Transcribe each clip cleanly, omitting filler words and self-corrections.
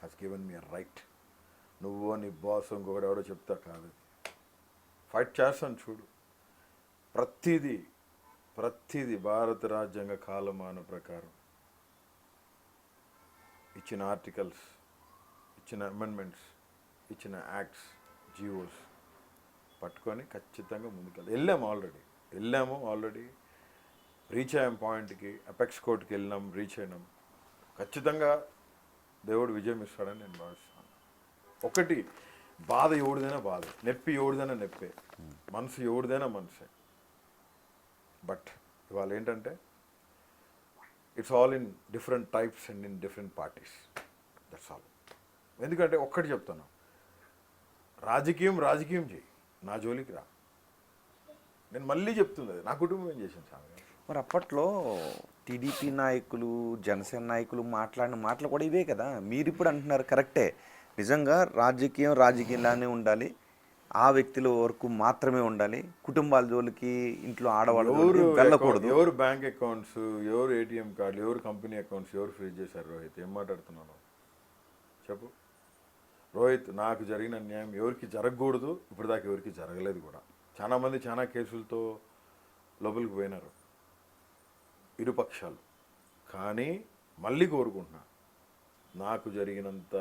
Has given me right. నువ్వు నీ boss ఇంకొకటి ఎవడో చెప్తా కాదు, ఫైట్ చేస్తాను చూడు. ప్రతిదీ భారత రాజ్యాంగ కాలమాన ప్రకారం ఇచ్చిన ఆర్టికల్స్, ఇచ్చిన అమెండ్మెంట్స్, ఇచ్చిన యాక్ట్స్, జియోస్ పట్టుకొని ఖచ్చితంగా వెళ్ళాము ఆల్రెడీ రీచ్ అయ్యాం పాయింట్కి. అపెక్స్ కోర్టుకి వెళ్ళినాం, రీచ్ అయినాం. ఖచ్చితంగా దేవుడు విజయం ఇస్తాడని నేను భావిస్తాను. ఒకటి, బాధ ఎవడిదైనా బాధ, నొప్పి ఎవడిదైనా నొప్పే, మనసు ఎవడిదైనా మనసే. బట్ ఇవాళ ఏంటంటే it's all in different types and in different parties, that's all. ఎందుకంటే ఒక్కటి చెప్తాను, రాజకీయం చేయి, నా జోలికి రా. నేను మళ్ళీ చెప్తుంది, నా కుటుంబం ఏం చేసింది స్వామి. మరి అప్పట్లో టీడీపీ నాయకులు, జనసేన నాయకులు మాట్లాడిన మాటలు కూడా ఇవే కదా. మీరు ఇప్పుడు అంటున్నారు కరెక్టే, నిజంగా రాజకీయంలానే ఉండాలి, ఆ వ్యక్తుల వరకు మాత్రమే ఉండాలి, కుటుంబాల జోలికి ఇంట్లో ఆడవాళ్ళు వెళ్ళకూడదు. ఎవరు బ్యాంక్ అకౌంట్స్, ఎవరు ఏటీఎం కార్డులు, ఎవరు కంపెనీ అకౌంట్స్ ఎవరు ఫ్రీజ్ చేశారు? రోహిత్, ఏం మాట్లాడుతున్నాను చెప్పు. రోహిత్, నాకు జరిగిన అన్యాయం ఎవరికి జరగకూడదు, ఇప్పుడు దాకా ఎవరికి జరగలేదు కూడా. చాలామంది చాలా కేసులతో లోపలికి పోయినారు ఇరుపక్షాలు. కానీ మళ్ళీ కోరుకుంటున్నా, నాకు జరిగినంత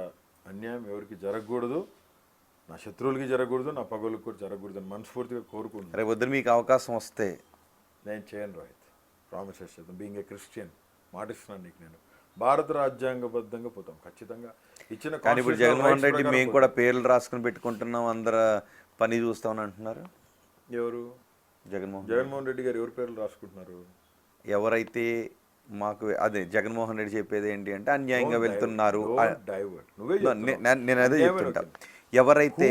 అన్యాయం ఎవరికి జరగకూడదు, నా శత్రువులకి జరగకూడదు, నా పగోళ్ళకి కూడా జరగకూడదు అని మనస్ఫూర్తిగా కోరుకుంటున్నాను. రేపు వద్దు మీకు అవకాశం వస్తే నేను చేయను రోహిత్, ప్రామిస్ చేస్తాను. బీయింగ్ ఏ క్రిస్టియన్ మాటిస్తున్నాను నీకు. నేను భారత రాజ్యాంగబద్ధంగా పోతాం ఖచ్చితంగా. ఇచ్చిన కానీ ఇప్పుడు జగన్మోహన్ రెడ్డి మేము కూడా పేర్లు రాసుకుని పెట్టుకుంటున్నాం, అందరు పని చూస్తామని అంటున్నారు. ఎవరు? జగన్మోహన్ రెడ్డి గారు ఎవరి పేర్లు రాసుకుంటున్నారు? ఎవరైతే మాకు అదే జగన్మోహన్ రెడ్డి చెప్పేది ఏంటి అంటే అన్యాయంగా వెళ్తున్నారు. నేను అదే చెప్తుంటా, ఎవరైతే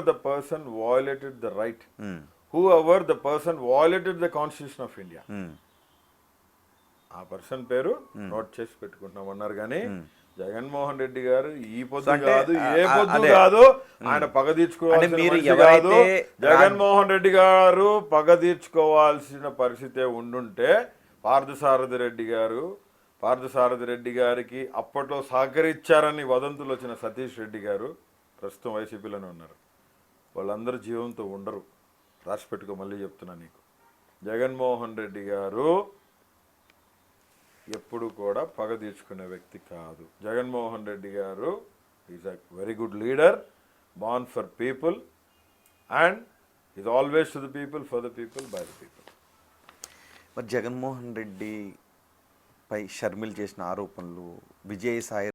the person violated the right, whoever the person violated the constitution of India, ఆ పర్సన్ పేరు నోట్ చేసి పెట్టుకుంటున్నాం అన్నారు. కానీ జగన్మోహన్ రెడ్డి గారు ఈ పొద్దు కాదు, ఏ పొద్దు కాదు, ఆయన పగ తీర్చుకోవాల్సిన కాదు. జగన్మోహన్ రెడ్డి గారు పగ తీర్చుకోవాల్సిన పరిస్థితే ఉండుంటే పార్థసారథి రెడ్డి గారికి అప్పట్లో సహకరించారని వదంతులు వచ్చిన సతీష్ రెడ్డి గారు ప్రస్తుతం వైసీపీలోనే ఉన్నారు. వాళ్ళందరూ జీవంతో ఉండరు, రాసి పెట్టుకో. మళ్ళీ చెప్తున్నా నీకు, జగన్మోహన్ రెడ్డి గారు ఎప్పుడు కూడా పగ తీర్చుకునే వ్యక్తి కాదు. జగన్మోహన్ రెడ్డి గారు is a very good leader, born for people and is always to the people, for the people, by the people. మరి జగన్మోహన్ రెడ్డి పై షర్మిల చేసిన ఆరోపణలు, విజయసాయి